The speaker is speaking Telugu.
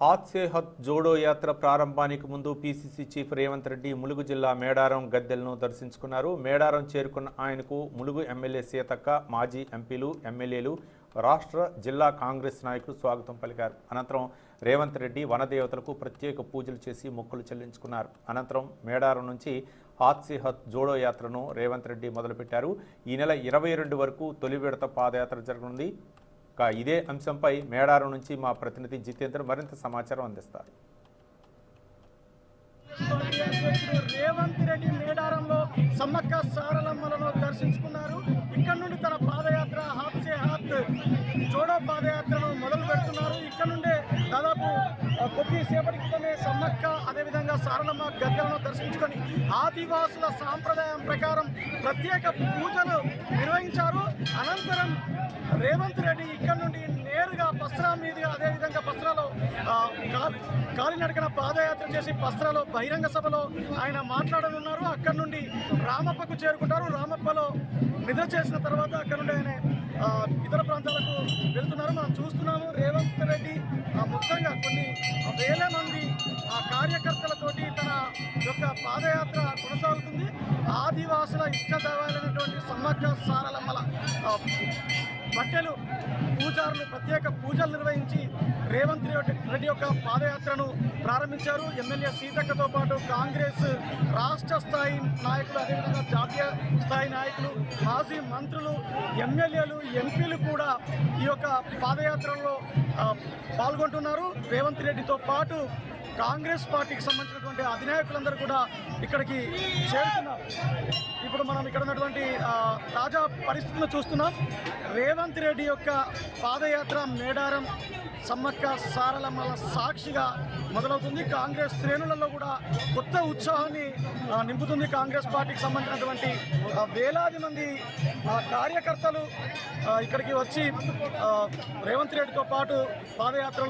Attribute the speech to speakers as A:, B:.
A: హాత్ సే హత్ జోడో యాత్ర ప్రారంభానికి ముందు పీసీసీ చీఫ్ రేవంత్ రెడ్డి ములుగు జిల్లా మేడారం గద్దెలను దర్శించుకున్నారు. మేడారం చేరుకున్న ఆయనకు ములుగు ఎమ్మెల్యే సీతక్క, మాజీ ఎంపీలు, ఎమ్మెల్యేలు, రాష్ట్ర జిల్లా కాంగ్రెస్ నాయకులు స్వాగతం పలికారు. అనంతరం రేవంత్ రెడ్డి వనదేవతలకు ప్రత్యేక పూజలు చేసి మొక్కులు చెల్లించుకున్నారు. అనంతరం మేడారం నుంచి హాత్ సే హత్ జోడో యాత్రను రేవంత్ రెడ్డి మొదలుపెట్టారు. ఈ నెల 22 వరకు తొలి విడత పాదయాత్ర జరగనుంది. ఇదే అంశంపై మేడారం నుంచి మా ప్రతినిధి జితేంద్ర మరింత సమాచారం అందిస్తారు.
B: రేవంత్ రెడ్డి మేడారంలో సమ్మక్క సారలమ్మలను దర్శించుకున్నారు. ఇక్కడ నుండి తన పాదయాత్ర హాత్ సే హత్ జోడో పాదయాత్రను మొదలు పెడుతున్నారు. ఇక్కడ నుండే దాదాపు కొద్దిసేపటి క్రితమే సమ్మక్క అదేవిధంగా సారలమ్మ గద్దెలను దర్శించుకొని ఆదివాసుల సాంప్రదాయం ప్రకారం ప్రత్యేక పూజలు నిర్వహించారు. అనంతరం రేవంత్ రెడ్డి ఇక్కడ నుండి నేరుగా పస్రా మీదుగా అదేవిధంగా పస్రాలో కాలినడకన పాదయాత్ర చేసి పస్రాలో బహిరంగ సభలో ఆయన మాట్లాడనున్నారు. అక్కడి నుండి రామప్పకు చేరుకుంటారు. రామప్పలో నిద్ర చేసిన తర్వాత అక్కడ నుండి ఆయన ఇతర ప్రాంతాలకు వెళ్తున్నారు. మనం చూస్తున్నాము రేవంత్ రెడ్డి మొత్తంగా కొన్ని వేల మంది కార్యకర్తలతోటి తన యొక్క పాదయాత్ర కొనసాగుతుంది. ఆదివాసుల ఇష్టదైవమైనటువంటి సమ్మక్క సారలమ్మల బట్టెలు పూజారులు ప్రత్యేక పూజలు నిర్వహించి రేవంత్ రెడ్డి యొక్క పాదయాత్రను ప్రారంభించారు. ఎమ్మెల్యే సీతక్కతో పాటు కాంగ్రెస్ రాష్ట్ర స్థాయి నాయకులు అదేవిధంగా జాతీయ స్థాయి నాయకులు, మాజీ మంత్రులు, ఎమ్మెల్యేలు, ఎంపీలు కూడా ఈ యొక్క పాదయాత్రలో పాల్గొంటున్నారు. రేవంత్ రెడ్డితో పాటు కాంగ్రెస్ పార్టీకి సంబంధించినటువంటి అధినాయకులందరూ కూడా ఇక్కడికి చేరుతున్నారు. ఇప్పుడు మనం ఇక్కడ ఉన్నటువంటి తాజా పరిస్థితులను చూస్తున్నాం. రేవంత్ రెడ్డి యొక్క పాదయాత్ర మేడారం సమ్మక్క సారలమ్మల సాక్షిగా మొదలవుతుంది. కాంగ్రెస్ శ్రేణులలో కూడా కొత్త ఉత్సాహాన్ని నింపుతుంది. కాంగ్రెస్ పార్టీకి సంబంధించినటువంటి వేలాది మంది కార్యకర్తలు ఇక్కడికి వచ్చి రేవంత్ రెడ్డితో పాటు పాదయాత్రలో